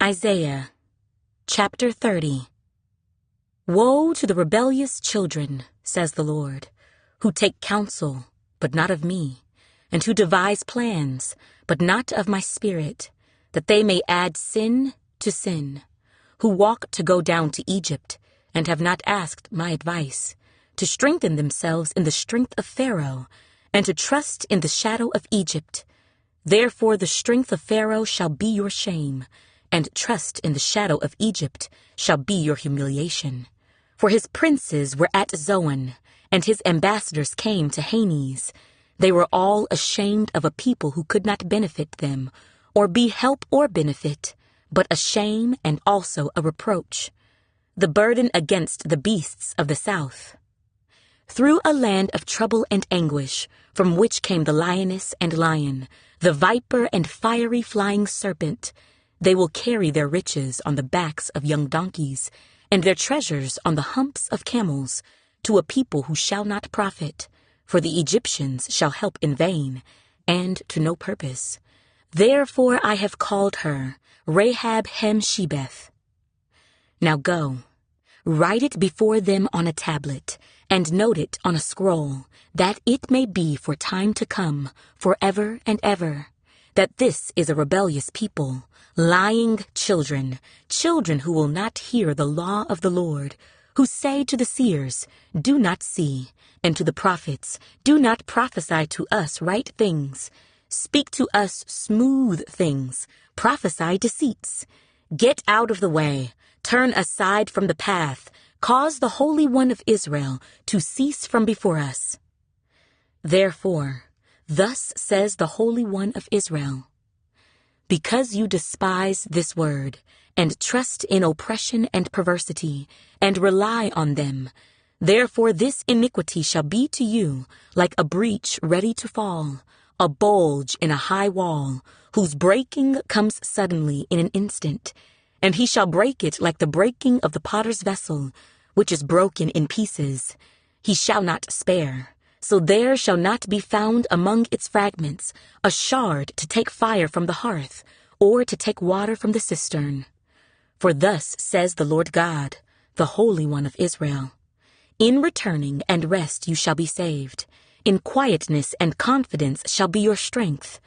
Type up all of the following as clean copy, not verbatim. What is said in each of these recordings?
Isaiah, chapter 30. Woe to the rebellious children, says the Lord, who take counsel, but not of me, and who devise plans, but not of my spirit, that they may add sin to sin, who walk to go down to Egypt, and have not asked my advice, to strengthen themselves in the strength of Pharaoh, and to trust in the shadow of Egypt. Therefore the strength of Pharaoh shall be your shame, and trust in the shadow of Egypt shall be your humiliation. For his princes were at Zoan, and his ambassadors came to Hanes. They were all ashamed of a people who could not benefit them, or be help or benefit, but a shame and also a reproach. The burden against the beasts of the south. Through a land of trouble and anguish, from which came the lioness and lion, the viper and fiery flying serpent, they will carry their riches on the backs of young donkeys, and their treasures on the humps of camels, to a people who shall not profit, for the Egyptians shall help in vain, and to no purpose. Therefore I have called her Rahab-Hem-Shebeth. Now go, write it before them on a tablet, and note it on a scroll, that it may be for time to come, forever and ever, that this is a rebellious people, lying children, children who will not hear the law of the Lord, who say to the seers, do not see, and to the prophets, do not prophesy to us right things. Speak to us smooth things, prophesy deceits. Get out of the way, turn aside from the path, cause the Holy One of Israel to cease from before us. Therefore, thus says the Holy One of Israel, because you despise this word, and trust in oppression and perversity, and rely on them, therefore this iniquity shall be to you like a breach ready to fall, a bulge in a high wall, whose breaking comes suddenly in an instant, and he shall break it like the breaking of the potter's vessel, which is broken in pieces. He shall not spare. So there shall not be found among its fragments a shard to take fire from the hearth, or to take water from the cistern. For thus says the Lord God, the Holy One of Israel, in returning and rest you shall be saved. In quietness and confidence shall be your strength.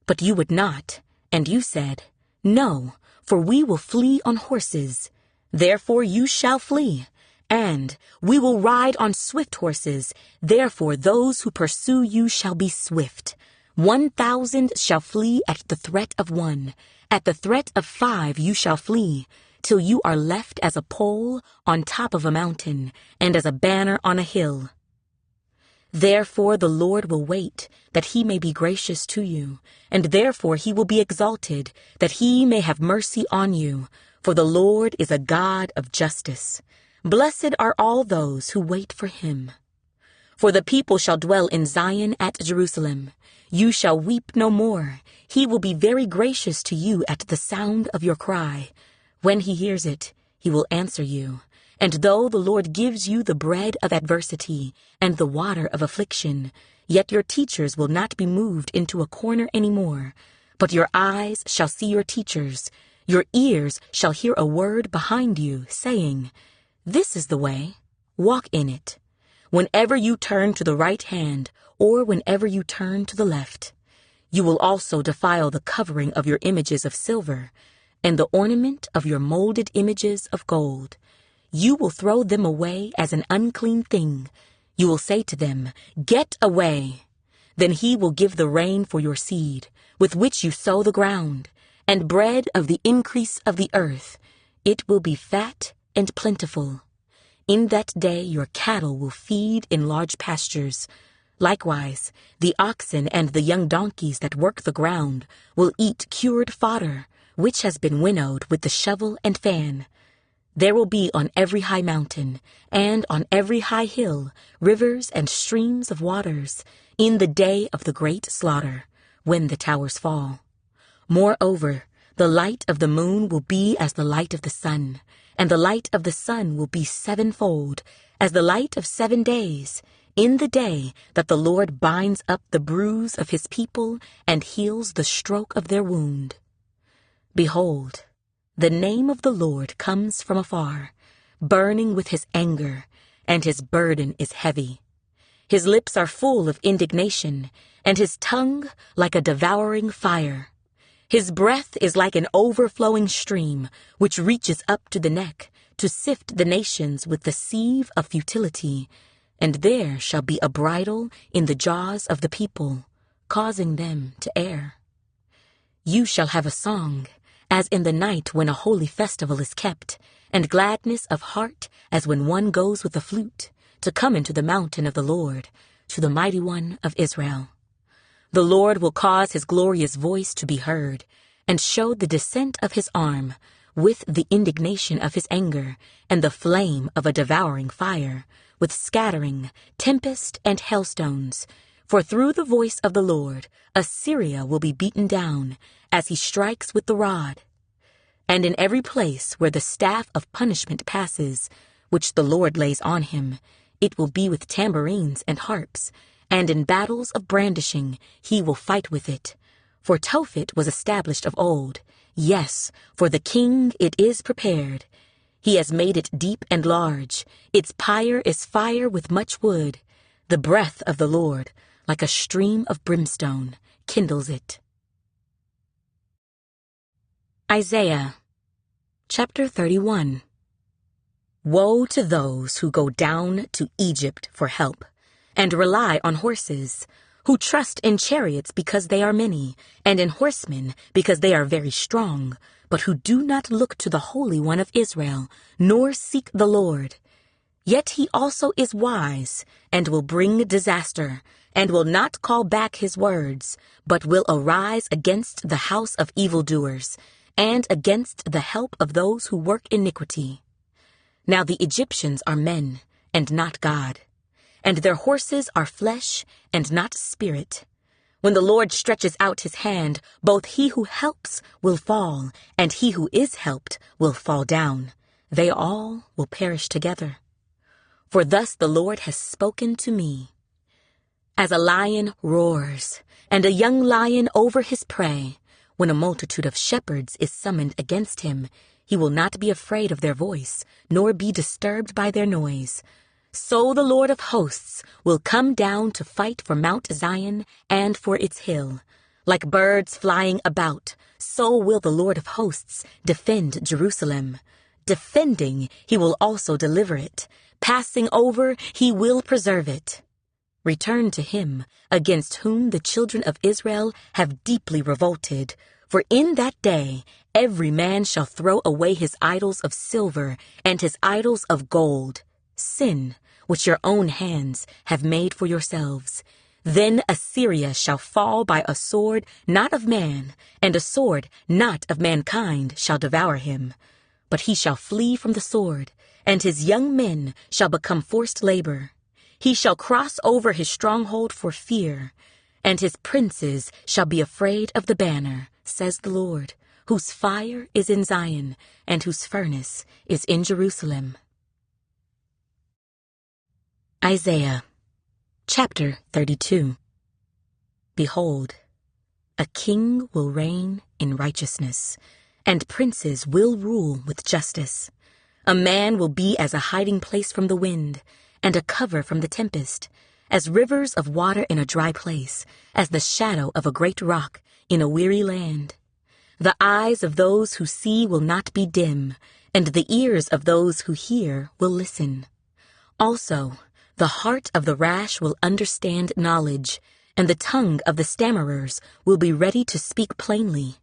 But you would not, and you said, no, for we will flee on horses. Therefore you shall flee. And we will ride on swift horses, therefore those who pursue you shall be swift. 1,000 shall flee at the threat of one, at the threat of 5 you shall flee, till you are left as a pole on top of a mountain, and as a banner on a hill. Therefore the Lord will wait, that he may be gracious to you, and therefore he will be exalted, that he may have mercy on you, for the Lord is a God of justice. Blessed are all those who wait for him. For the people shall dwell in Zion at Jerusalem. You shall weep no more. He will be very gracious to you at the sound of your cry. When he hears it, he will answer you. And though the Lord gives you the bread of adversity and the water of affliction, yet your teachers will not be moved into a corner any more. But your eyes shall see your teachers. Your ears shall hear a word behind you, saying, this is the way, walk in it. Whenever you turn to the right hand, or whenever you turn to the left, you will also defile the covering of your images of silver, and the ornament of your molded images of gold. You will throw them away as an unclean thing. You will say to them, get away. Then he will give the rain for your seed, with which you sow the ground, and bread of the increase of the earth. It will be fat and plentiful. In that day your cattle will feed in large pastures. Likewise, the oxen and the young donkeys that work the ground will eat cured fodder, which has been winnowed with the shovel and fan. There will be on every high mountain, and on every high hill, rivers and streams of waters, in the day of the great slaughter, when the towers fall. Moreover, the light of the moon will be as the light of the sun, and the light of the sun will be sevenfold, as the light of 7 days, in the day that the Lord binds up the bruise of his people and heals the stroke of their wound. Behold, The name of the Lord comes from afar, burning with his anger, and his burden is heavy. His lips are full of indignation, and his tongue like a devouring fire. His breath is like an overflowing stream, which reaches up to the neck, to sift the nations with the sieve of futility. And there shall be a bridle in the jaws of the people, causing them to err. You shall have a song, as in the night when a holy festival is kept, and gladness of heart as when one goes with a flute, to come into the mountain of the Lord, to the mighty one of Israel. The Lord will cause his glorious voice to be heard, and show the descent of his arm, with the indignation of his anger, and the flame of a devouring fire, with scattering, tempest, and hailstones. For through the voice of the Lord, Assyria will be beaten down, as he strikes with the rod. And in every place where the staff of punishment passes, which the Lord lays on him, it will be with tambourines and harps, and in battles of brandishing he will fight with it. For Tophet was established of old, yes, for the king it is prepared. He has made it deep and large, its pyre is fire with much wood. The breath of the Lord, like a stream of brimstone, kindles it. Isaiah, chapter 31. Woe to those who go down to Egypt for help, and rely on horses, who trust in chariots because they are many, and in horsemen because they are very strong, but who do not look to the Holy One of Israel, nor seek the Lord. Yet he also is wise, and will bring disaster, and will not call back his words, but will arise against the house of evildoers, and against the help of those who work iniquity. Now the Egyptians are men, and not God, and their horses are flesh, and not spirit. When the Lord stretches out his hand, both he who helps will fall, and he who is helped will fall down. They all will perish together. For thus the Lord has spoken to me. As a lion roars, and a young lion over his prey, when a multitude of shepherds is summoned against him, he will not be afraid of their voice, nor be disturbed by their noise. So the Lord of hosts will come down to fight for Mount Zion and for its hill. Like birds flying about, so will the Lord of hosts defend Jerusalem. Defending, he will also deliver it. Passing over, he will preserve it. Return to him, against whom the children of Israel have deeply revolted. For in that day every man shall throw away his idols of silver and his idols of gold, sin, which your own hands have made for yourselves. Then Assyria shall fall by a sword not of man, and a sword not of mankind shall devour him. But he shall flee from the sword, and his young men shall become forced labor. He shall cross over his stronghold for fear, and his princes shall be afraid of the banner, says the Lord, whose fire is in Zion, and whose furnace is in Jerusalem. Isaiah, chapter 32. Behold, a king will reign in righteousness, and princes will rule with justice. A man will be as a hiding place from the wind, and a cover from the tempest, as rivers of water in a dry place, as the shadow of a great rock in a weary land. The eyes of those who see will not be dim, and the ears of those who hear will listen. Also, the heart of the rash will understand knowledge, and the tongue of the stammerers will be ready to speak plainly.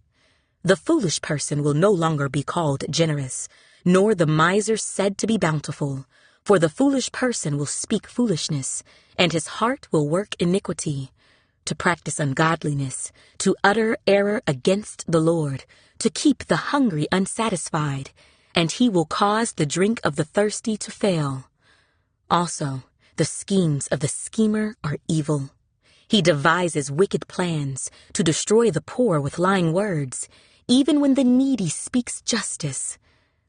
The foolish person will no longer be called generous, nor the miser said to be bountiful. For the foolish person will speak foolishness, and his heart will work iniquity, to practice ungodliness, to utter error against the Lord, to keep the hungry unsatisfied, and he will cause the drink of the thirsty to fail. Also, the schemes of the schemer are evil. He devises wicked plans to destroy the poor with lying words, even when the needy speaks justice.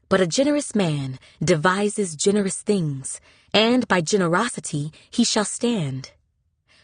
But a generous man devises generous things, and by generosity he shall stand.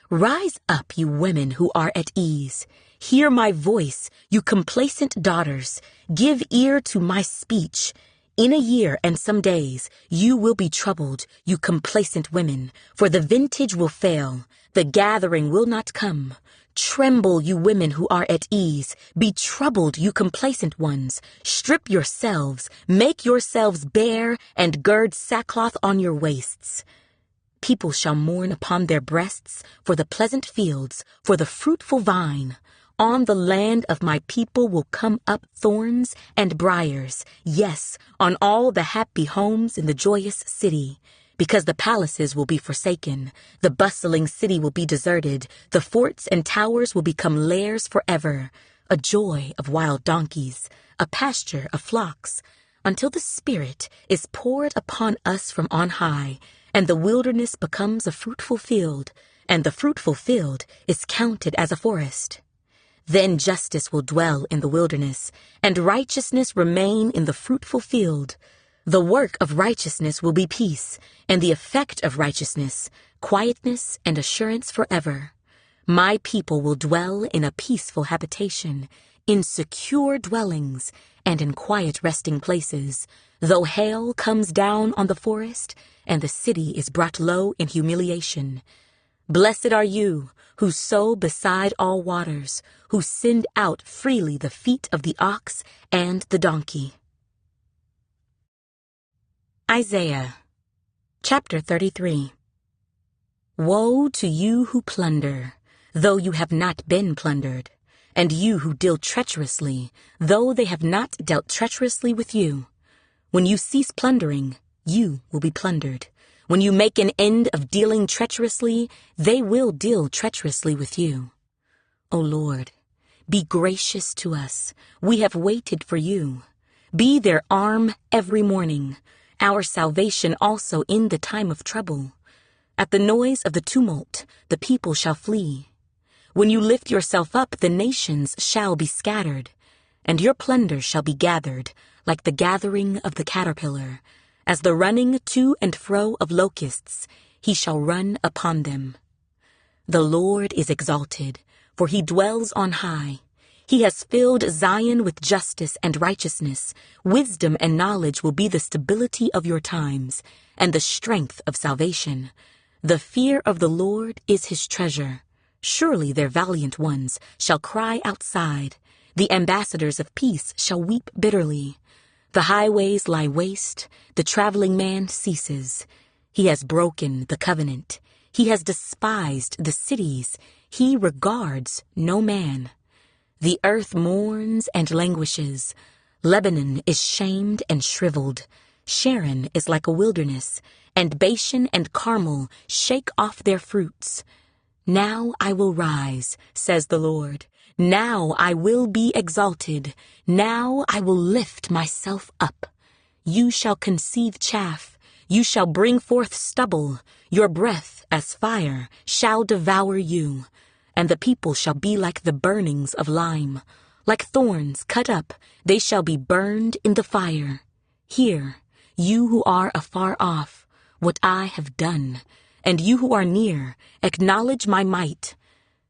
Rise up, you women who are at ease. Hear my voice, you complacent daughters. Give ear to my speech. In a year and some days you will be troubled, you complacent women, for the vintage will fail, the gathering will not come. Tremble, you women who are at ease. Be troubled, you complacent ones. Strip yourselves, make yourselves bare, and gird sackcloth on your waists. People shall mourn upon their breasts for the pleasant fields, for the fruitful vine. On the land of my people will come up thorns and briars, yes, on all the happy homes in the joyous city. Because the palaces will be forsaken, the bustling city will be deserted, the forts and towers will become lairs forever, a joy of wild donkeys, a pasture of flocks, until the Spirit is poured upon us from on high, and the wilderness becomes a fruitful field, and the fruitful field is counted as a forest. Then justice will dwell in the wilderness, and righteousness remain in the fruitful field. The work of righteousness will be peace, and the effect of righteousness, quietness and assurance forever. My people will dwell in a peaceful habitation, in secure dwellings, and in quiet resting places, though hail comes down on the forest, and the city is brought low in humiliation. Blessed are you, who sow beside all waters, who send out freely the feet of the ox and the donkey. Isaiah, chapter 33. Woe to you who plunder, though you have not been plundered, and you who deal treacherously, though they have not dealt treacherously with you. When you cease plundering, you will be plundered. When you make an end of dealing treacherously, they will deal treacherously with you. O Lord, be gracious to us. We have waited for you. Be their arm every morning, our salvation also in the time of trouble. At the noise of the tumult, the people shall flee. When you lift yourself up, the nations shall be scattered, and your plunder shall be gathered, like the gathering of the caterpillar. As the running to and fro of locusts, he shall run upon them. The Lord is exalted, for he dwells on high. He has filled Zion with justice and righteousness. Wisdom and knowledge will be the stability of your times, and the strength of salvation. The fear of the Lord is his treasure. Surely their valiant ones shall cry outside. The ambassadors of peace shall weep bitterly. The highways lie waste, the traveling man ceases. He has broken the covenant. He has despised the cities. He regards no man. The earth mourns and languishes. Lebanon is shamed and shriveled. Sharon is like a wilderness, and Bashan and Carmel shake off their fruits. Now I will rise, says the Lord. Now I will be exalted. Now I will lift myself up. You shall conceive chaff. You shall bring forth stubble. Your breath, as fire, shall devour you. And the people shall be like the burnings of lime. Like thorns cut up, they shall be burned in the fire. Hear, you who are afar off, what I have done. And you who are near, acknowledge my might.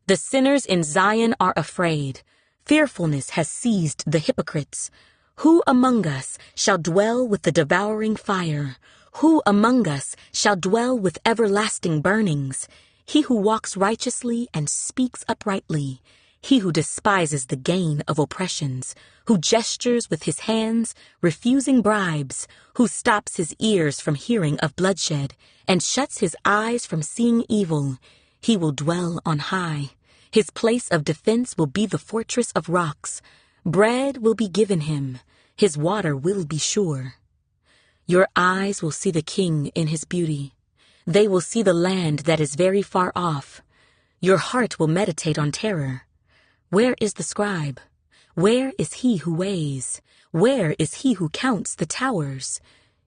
The sinners in Zion are afraid. Fearfulness has seized the hypocrites. Who among us shall dwell with the devouring fire? Who among us shall dwell with everlasting burnings? He who walks righteously and speaks uprightly. He who despises the gain of oppressions, who gestures with his hands, refusing bribes, who stops his ears from hearing of bloodshed, and shuts his eyes from seeing evil. He will dwell on high. His place of defense will be the fortress of rocks. Bread will be given him. His water will be sure. Your eyes will see the king in his beauty. They will see the land that is very far off. Your heart will meditate on terror. Where is the scribe? Where is he who weighs? Where is he who counts the towers?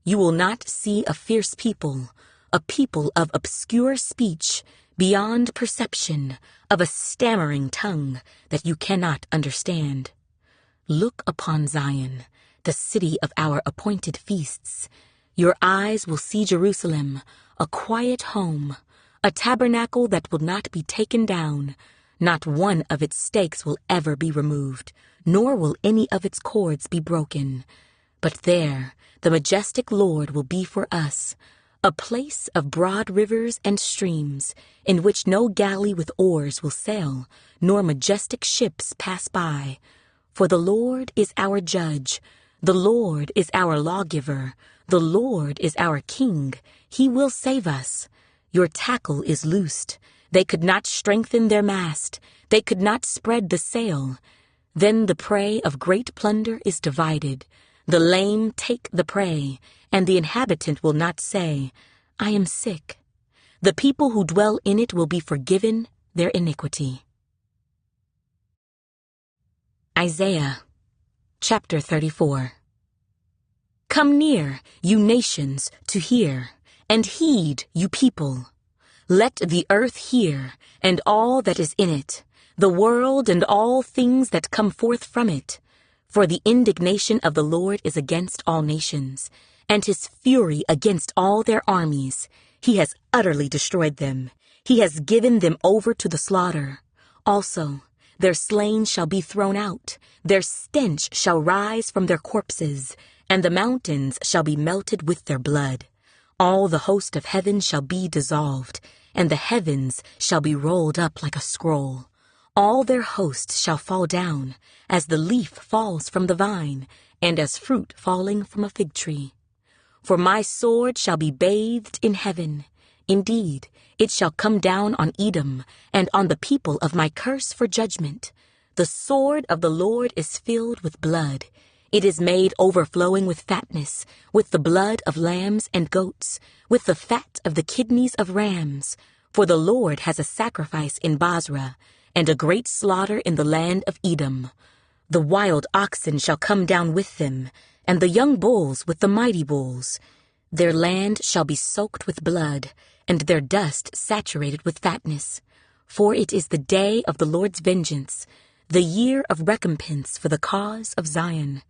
You will not see a fierce people, a people of obscure speech, beyond perception, of a stammering tongue that you cannot understand. Look upon Zion, the city of our appointed feasts. Your eyes will see Jerusalem, a quiet home, a tabernacle that will not be taken down, Not one of its stakes will ever be removed, nor will any of its cords be broken. But there the majestic Lord will be for us, a place of broad rivers and streams, in which no galley with oars will sail, nor majestic ships pass by. For the Lord is our judge, the Lord is our lawgiver, the Lord is our king. He will save us. Your tackle is loosed. They could not strengthen their mast. They could not spread the sail. Then the prey of great plunder is divided. The lame take the prey, and the inhabitant will not say, I am sick. The people who dwell in it will be forgiven their iniquity. Isaiah chapter 34. Come near, you nations, to hear, and heed, you people. Let the earth hear, and all that is in it, the world and all things that come forth from it. For the indignation of the Lord is against all nations, and his fury against all their armies. He has utterly destroyed them. He has given them over to the slaughter. Also, their slain shall be thrown out. Their stench shall rise from their corpses, and the mountains shall be melted with their blood. All the host of heaven shall be dissolved, and the heavens shall be rolled up like a scroll. All their hosts shall fall down, as the leaf falls from the vine, and as fruit falling from a fig tree. For my sword shall be bathed in heaven. Indeed, it shall come down on Edom, and on the people of my curse for judgment. The sword of the Lord is filled with blood. It is made overflowing with fatness, with the blood of lambs and goats, with the fat of the kidneys of rams. For the Lord has a sacrifice in Basra, and a great slaughter in the land of Edom. The wild oxen shall come down with them, and the young bulls with the mighty bulls. Their land shall be soaked with blood, and their dust saturated with fatness. For it is the day of the Lord's vengeance, the year of recompense for the cause of Zion.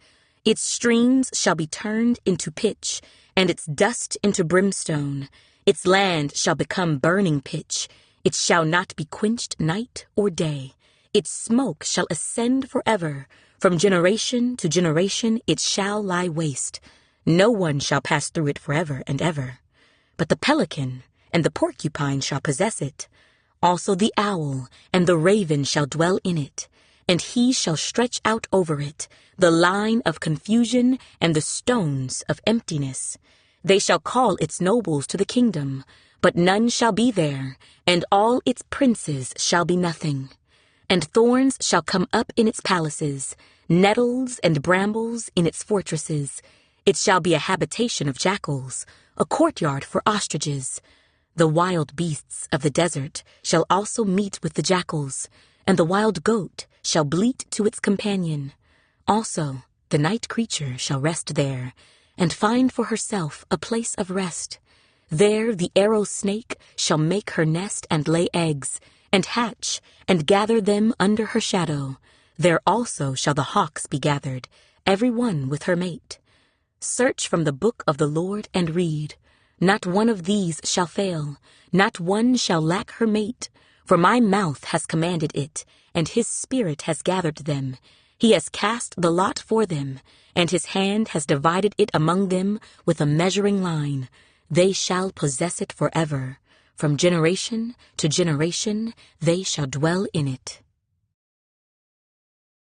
Its streams shall be turned into pitch, and its dust into brimstone. Its land shall become burning pitch. It shall not be quenched night or day. Its smoke shall ascend forever. From generation to generation it shall lie waste. No one shall pass through it forever and ever. But the pelican and the porcupine shall possess it. Also the owl and the raven shall dwell in it. And he shall stretch out over it the line of confusion and the stones of emptiness. They shall call its nobles to the kingdom, but none shall be there, and all its princes shall be nothing. And thorns shall come up in its palaces, nettles and brambles in its fortresses. It shall be a habitation of jackals, a courtyard for ostriches. The wild beasts of the desert shall also meet with the jackals, and the wild goat shall bleat to its companion. Also, the night creature shall rest there, and find for herself a place of rest. There the arrow snake shall make her nest and lay eggs, and hatch, and gather them under her shadow. There also shall the hawks be gathered, every one with her mate. Search from the book of the Lord and read. Not one of these shall fail, not one shall lack her mate. For my mouth has commanded it, and his spirit has gathered them. He has cast the lot for them, and his hand has divided it among them with a measuring line. They shall possess it forever. From generation to generation they shall dwell in it.